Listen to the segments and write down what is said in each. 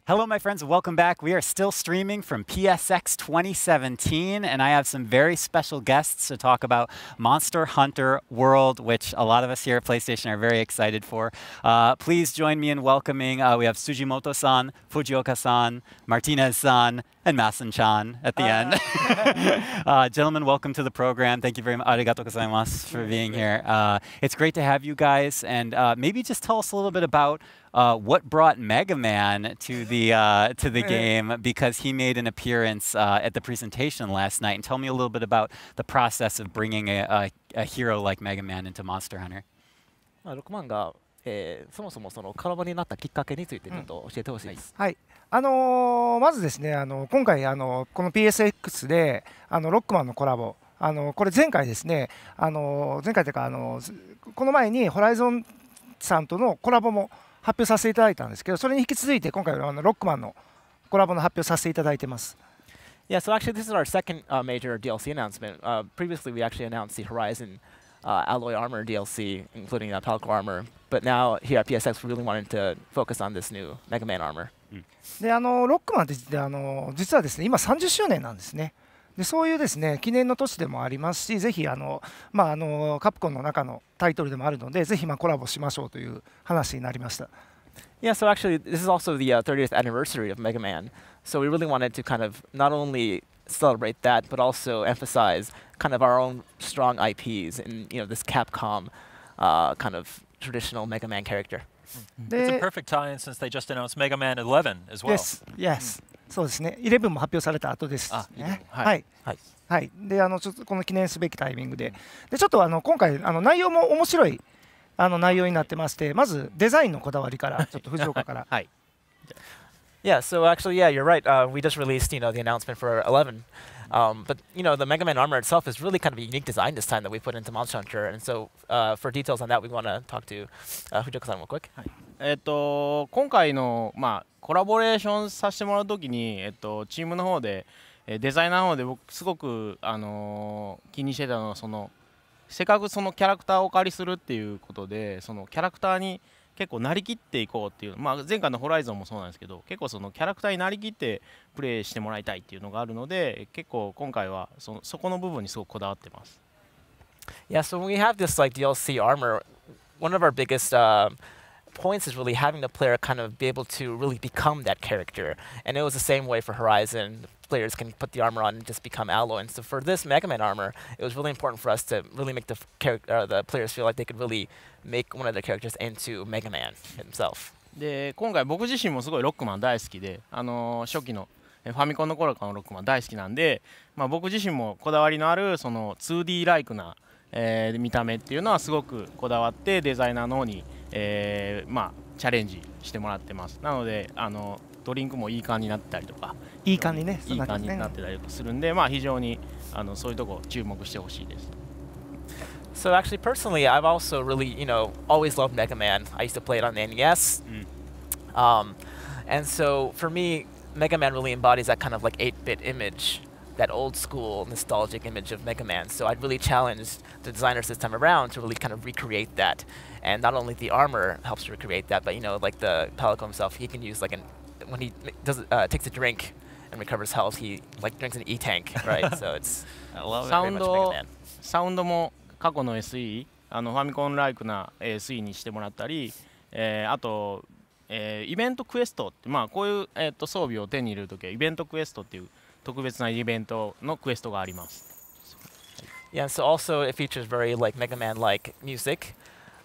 Hello, my friends, and welcome back. We are still streaming from PSX 2017, and I have some very special guests to talk about Monster Hunter World, which a lot of us here at PlayStation are very excited for. Please join me in welcoming, we have Sujimoto-san, Fujioka-san, Martinez-san, and Masan-chan at the end. Gentlemen, welcome to the program. Thank you very much. Arigatou gozaimasu for being here. It's great to have you guys, and maybe just tell us a little bit about what brought Mega Man to the game, because he made an appearance at the presentation last night. And tell me a little bit about the process of bringing a hero like Mega Man into Monster Hunter. 6万が、そもそもそのコラボになったきっかけについてちょっと教えてほしいです。はい。まずですね、今回この PSX でロックマンのコラボ、これ前回ですね、前回というかこの前にホライゾンさんとのコラボも発表させていただいたんですけど、それに引き続いて今回はロックマンのコラボの発表させていただいてます。Yeah, so actually this is our second major DLC announcement. Previously we actually announced the Horizon Alloy Armor DLC, including Palico Armor. But now here at PSX we really wanted to focus on this new Mega Man Armor. でロックマンって実はですね、今30周年なんですね。でそういうですね記念の年でもありますし、ぜひカプコンの中のタイトルでもあるので、ぜひコラボしましょうという話になりました。Yeah, so actually this is also the 30th anniversary of Mega Man. So we really wanted to kind of not only celebrate that, but also emphasize kind of our own strong IPs and this Capcom kind of traditional Mega Man character. It's a perfect tie-in since they just announced Mega Man 11 as well. Yes. そうですね。11も発表された後ですね。はい。はい。でちょっとこの記念すべきタイミングで、ちょっと今回内容も面白い内容になってまして、まずデザインのこだわりからちょっと藤岡から。はい。Yeah, so actually, yeah, you're right. We just released, the announcement for 11. But, the Mega Man armor itself is really kind of a unique design this time that we put into Monster Hunter. And so for details on that, we want to talk to Fujioka-san real quick. 今回の、コラボレーションさせてもらうときに、チームの方で、デザイナーの方で僕すごく、気にしてたのはせっかくそのキャラクターをお借りするっていうことで、そのキャラクターに結構なりきっていこうっていう、前回のホライゾンもそうなんですけど、結構そのキャラクターになりきってプレイしてもらいたいっていうのがあるので、結構今回はそこの部分にすごくこだわってます。Yeah, so when we have this DLC armor, one of our biggest points is really having the player kind of be able to really become that character. And it was the same way for Horizon. Players can put the armor on and just become Alloy. And so for this Mega Man armor, it was really important for us to really make the players feel like they could really make one of their characters into Mega Man himself. で今回僕自身もすごいロックマン大好きで、初期のファミコンの頃からのロックマン大好きなんで、僕自身もこだわりのあるその 2D ライクな、見た目っていうのはすごくこだわってデザイナーの方に、チャレンジしてもらってます。なのでドリンクもいい感じになってたりとか、いい感じね、いい感じになってたりとかするんで、非常にそういうとこ注目してほしいです。So actually, personally, I've also really, always loved Mega Man. I used to play it on the NES. And so for me, Mega Man really embodies that kind of 8-bit image, that old school nostalgic image of Mega Man. So I'd really challenge the designers this time around to really kind of recreate that. And not only the armor helps to recreate that, but like the Palico himself, he can use when he takes a drink and recovers health, he drinks an E-tank, right? So it's very much Mega Man. サウンドも過去の SE、ファミコンライクな SE にしてもらったり、あと、イベントクエストって、こういう、装備を手に入れるときはイベントクエストっていう特別なイベントのクエストがあります。Yeah, so also it features very Mega Man-like music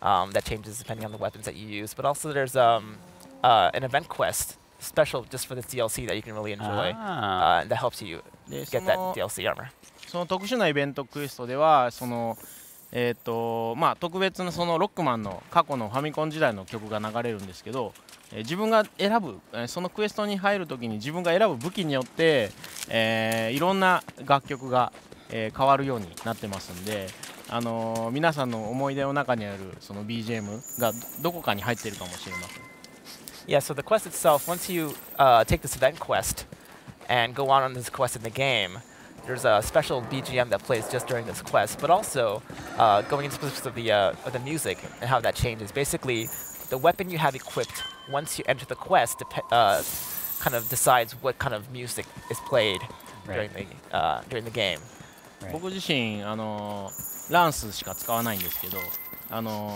that changes depending on the weapons that you use. But also there's an event quest special just for this DLC that you can really enjoy and that helps you get that DLC armor. その特殊なイベントクエストでは特別なそのロックマンの過去のファミコン時代の曲が流れるんですけど、自分が選ぶそのクエストに入るときに自分が選ぶ武器によって、いろんな楽曲が、変わるようになってますんで、皆さんの思い出の中にあるその BGM がどこかに入っているかもしれません。Yeah, so the quest itself, once you take this event quest and go on this quest in the game, there's a special BGM that plays just during this quest, but also going into specifics of the music and how that changes. Basically, the weapon you have equipped once you enter the quest kind of decides what kind of music is played Right. during the game. 僕自身ランスしか使わないんですけど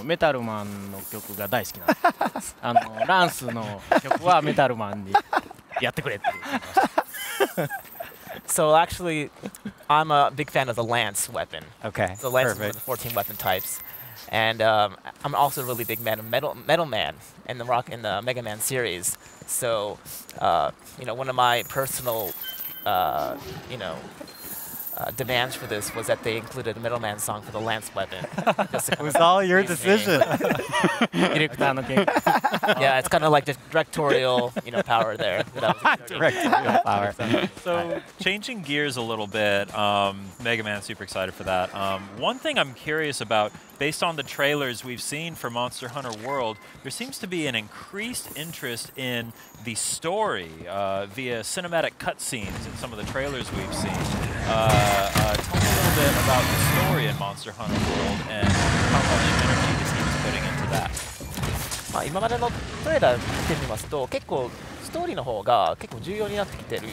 メタルマンの曲が大好きなんですランスの曲はメタルマンにやってくれっていう So actually, I'm a big fan of the lance weapon. Okay. So lance is one Perfect. of the 14 weapon types, and I'm also a really big fan of Metal Man in the Mega Man series. So one of my personal demands for this was that they included a Metal Man song for the lance weapon. It was all your decision. ディレクターの件 Yeah, it's kind of like the directorial power there. that I was Directorial power. So changing gears a little bit, Mega Man, super excited for that. One thing I'm curious about, based on the trailers we've seen for Monster Hunter World, there seems to be an increased interest in the story via cinematic cutscenes in some of the trailers we've seen. Tell me a little bit about the story in Monster Hunter World and how much energy the team is putting into that. 今までのトレーラー見てみますと結構ストーリーの方が結構重要になってきている、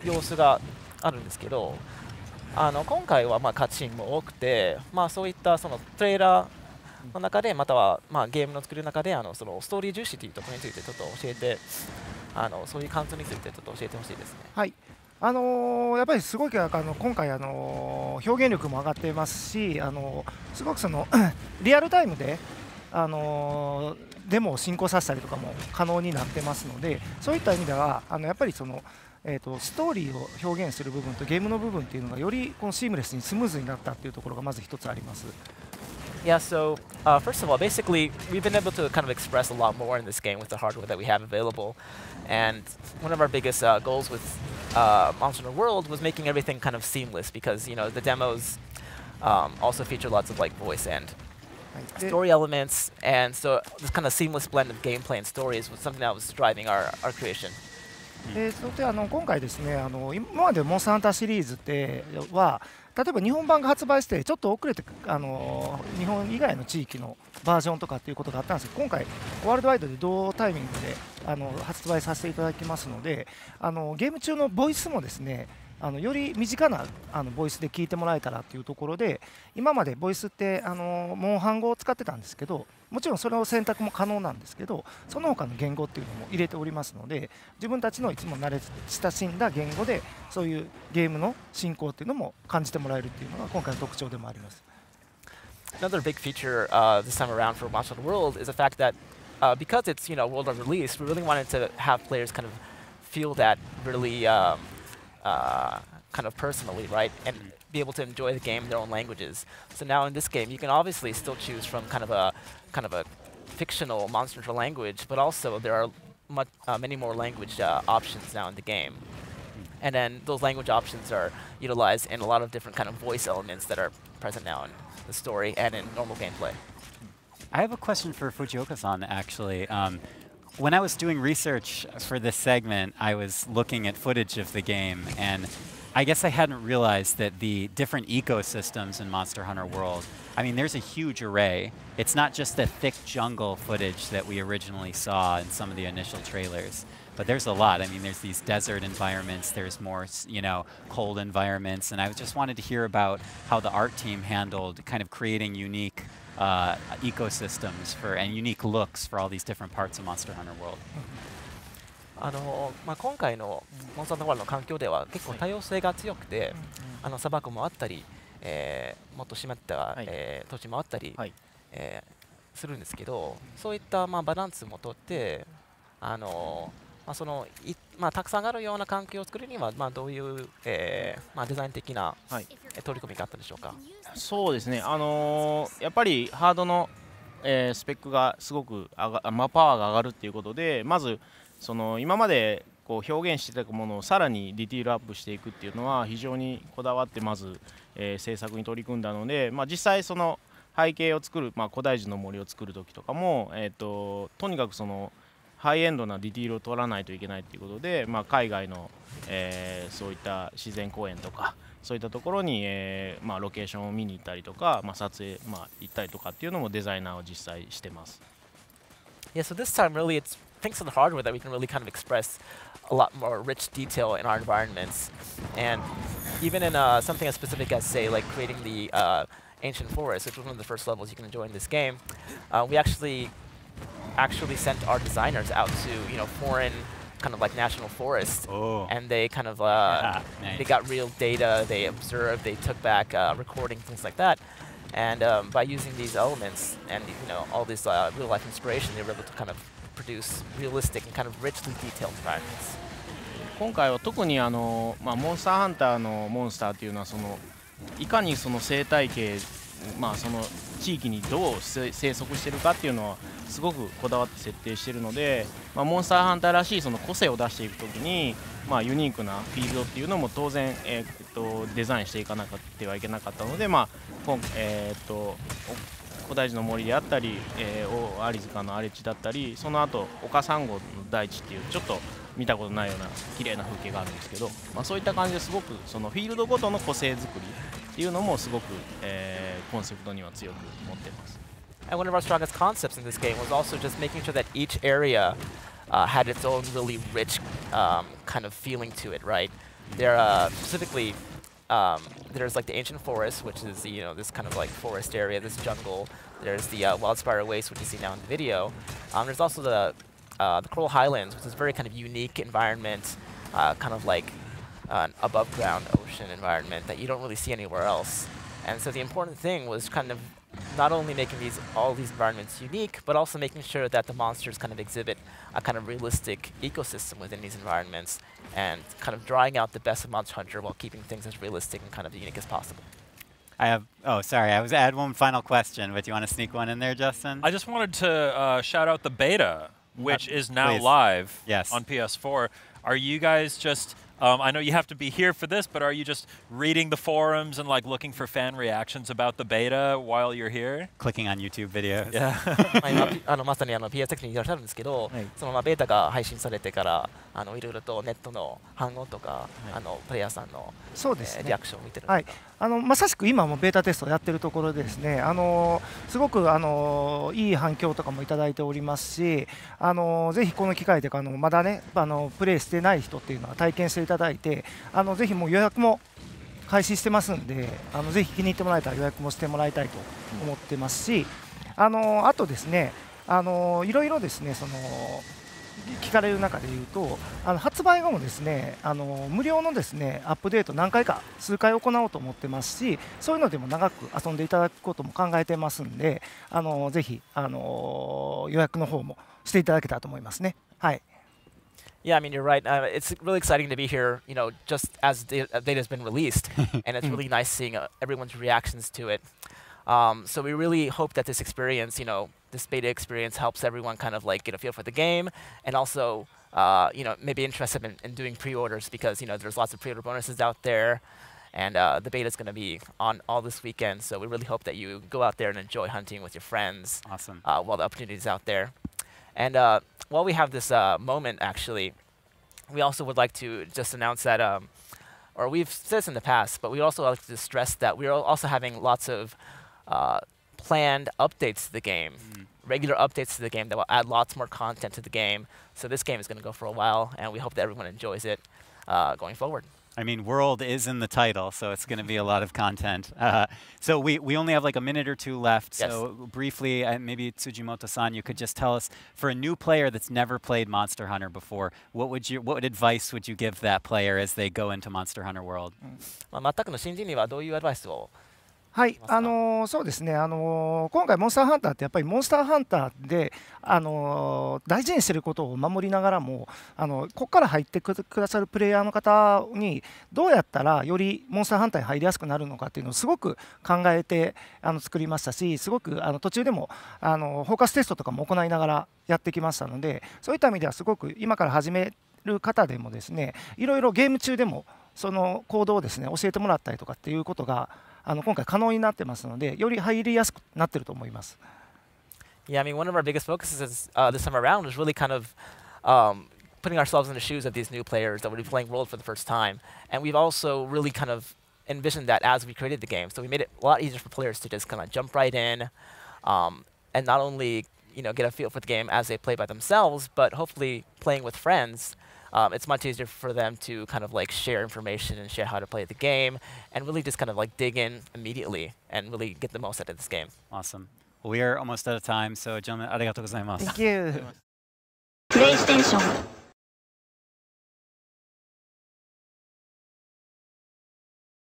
様子があるんですけど今回はカッチンも多くて、そういったそのトレーラーの中でまたはゲームの作る中でそのストーリー重視というところについてちょっと教えてそういう感想についてちょっと教えてほしいですね。はい。やっぱりすごい今回表現力も上がっていますしすごくリアルタイムでデモを進行させたりとかも可能になってますのでそういった意味ではやっぱりストーリーを表現する部分とゲームの部分っていうのがよりこのシームレスにスムーズになったっていうところがまず一つあります。Yeah, so first of all, basically, we've been able to kind of express a lot more in this game with the hardware that we have available. And one of our biggest goals with Monster Hunter World was making everything kind of seamless because, the demos also feature lots of voice and story elements. And so this kind of seamless blend of gameplay and stories was something that was driving our creation. そして今回ですね今までモンスターハンターシリーズは例えば日本版が発売してちょっと遅れて日本以外の地域のバージョンとかっていうことがあったんですけど今回ワールドワイドで同タイミングで発売させていただきますのでゲーム中のボイスもですねより身近なボイスで聞いてもらえたらというところで今までボイスってモンハン語を使ってたんですけどもちろんそれを選択も可能なんですけどその他の言語っていうのも入れておりますので自分たちのいつも慣れ親しんだ言語でそういうゲームの進行っていうのも感じてもらえるっていうのが今回の特徴でもあります。Another big feature this time around for Monster Hunter World is the fact that because it's world of release, we really wanted to have players kind of feel that really kind of personally, right, and be able to enjoy the game in their own languages. So now in this game, you can obviously still choose from kind of a fictional Monster Hunter language, but also there are many more language options now in the game. And then those language options are utilized in a lot of different kind of voice elements that are present now in the story and in normal gameplay. I have a question for Fujioka-san, actually. When I was doing research for this segment, I was looking at footage of the game, and I guess I hadn't realized that the different ecosystems in Monster Hunter World, I mean, there's a huge array. It's not just the thick jungle footage that we originally saw in some of the initial trailers, but there's a lot. I mean, there's these desert environments, there's more, cold environments, and I just wanted to hear about how the art team handled kind of creating unique ecosystems and unique looks for all these different parts of Monster Hunter World. 今回のモンスターハンターワールドの環境では結構多様性が強くて、砂漠もあったり、もっと湿った、土地もあったり、するんですけど、そういった、バランスもとって、たくさんあるような環境を作るには、どういう、デザイン的な、取り組みがあったでしょうか。そうですね、やっぱりハードの、スペックがすごくパワーが上がるっていうことでまず今まで表現していたものをさらにディティールアップしていくっていうのは非常にこだわってまず、制作に取り組んだので、実際背景を作る、古代樹の森を作る時とかも、とにかくハイエンドなディティールを取らないといけないということで、海外の、そういった自然公園とかそういったところに、ロケーションを見に行ったりとか、撮影、行ったりとかっていうのもデザイナーは実際してます。Yeah, so this time really it's thanks to the hardware that we can really kind of express a lot more rich detail in our environments. And even in something as specific as, say, like creating the ancient forest, which was one of the first levels you can enjoy in this game, we actually sent our designers out to foreign kind of like national forests, and they kind of nice. they got real data, they observed, they took back recording, things like that. And by using these elements and all this real life inspiration, they were able to kind of produce realistic and kind of richly detailed environments. 今回は特にモンスターハンターのモンスターっていうのはいかにその生態系、その地域にどう生息しているかっていうのはすごくこだわって設定しているので、モンスターハンターらしいその個性を出していくときに、ユニークなフィールドっていうのも当然、デザインしていかなくてはいけなかったので、古代樹の森であったり、アリ塚の荒れ地だったり、その後岡サンゴの大地っていうちょっと見たことないような綺麗な風景があるんですけど、そういった感じですごくそのフィールドごとの個性作りっていうのもすごく、コンセプトには強く持っています。And one of our strongest concepts in this game was also just making sure that each area had its own really rich kind of feeling to it, right? There specifically, there's like the ancient forest, which is this kind of like forest area, this jungle. There's the wildspire waste, which you see now in the video. There's also the Coral Highlands, which is a very kind of unique environment, kind of like an above ground ocean environment that you don't really see anywhere else. And so the important thing was kind of not only making all these environments unique, but also making sure that the monsters kind of exhibit a kind of realistic ecosystem within these environments, and kind of drawing out the best of Monster Hunter while keeping things as realistic and kind of unique as possible. I had one final question, but do you want to sneak one in there, Justin? I just wanted to shout out the beta, which is now please. live Yes. on PS4. Are you guys just, I know you have to be here for this, but are you just reading the forums and like looking for fan reactions about the beta while you're here? Clicking on YouTube videos. Yeah. 今まさにPS にいらっしゃるんですけど、そのベータが配信されてからいろいろとネットの反応とか、プレイヤーさんのそうですね、リアクションを見てるんはいですか？まさしく今もベータテストをやってるところでですね、すごくいい反響とかもいただいておりますし、ぜひこの機会でまだねプレイしてない人っていうのは体験していただいて、ぜひもう予約も開始してますんで、ぜひ気に入ってもらえたら予約もしてもらいたいと思ってますし、あとですね、いろいろですね聞かれる中でいうと、発売後もですね無料のですねアップデート何回か数回行おうと思ってますし、そういうのでも長く遊んでいただくことも考えてますんで、ぜひ予約の方もしていただけたらと思いますね。はい。Yeah, I mean, you're right. It's really exciting to be here, just as the data has been released, and it's really nice seeing everyone's reactions to it. So we really hope that this experience, this beta experience helps everyone kind of like get a feel for the game, and also, maybe interested in doing pre-orders, because, there's lots of pre-order bonuses out there, and the beta is going to be on all this weekend. So we really hope that you go out there and enjoy hunting with your friends. Awesome. While the opportunity is out there. And while we have this moment, actually, we also would like to just announce that, or we've said this in the past, but we also like to stress that we're also having lots of planned updates to the game, regular updates to the game that will add lots more content to the game. So this game is going to go for a while, and we hope that everyone enjoys it going forward. I mean, world is in the title, so it's going to be a lot of content. So we only have like a minute or two left. Yes. So briefly, maybe Tsujimoto-san, you could just tell us, for a new player that's never played Monster Hunter before, what advice would you give that player as they go into Monster Hunter World? 全くの新人にはどういうアドバイスを？はい、そうですね、今回モンスターハンターってやっぱりモンスターハンターで、大事にしていることを守りながらも、ここから入ってくださるプレイヤーの方にどうやったらよりモンスターハンターに入りやすくなるのかっていうのをすごく考えて作りましたし、すごく途中でもフォーカステストとかも行いながらやってきましたので、そういった意味ではすごく今から始める方でもですね、いろいろゲーム中でもその行動をですね教えてもらったりとかっていうことが今回可能になってますので、より入りやすくなってると思います。Yeah, I mean, one of our biggest focuses this time around was really kind of putting ourselves in the shoes of these new players that would be playing World for the first time. And we've also really kind of envisioned that as we created the game. So we made it a lot easier for players to just kind of jump right in, and not only get a feel for the game as they play by themselves, but hopefully playing with friends, it's much easier for them to kind of like share information and share how to play the game and really just kind of like dig in immediately and really get the most out of this game. Awesome. Well, we are almost out of time, so gentlemen, arigatou gozaimasu. Thank you. PlayStation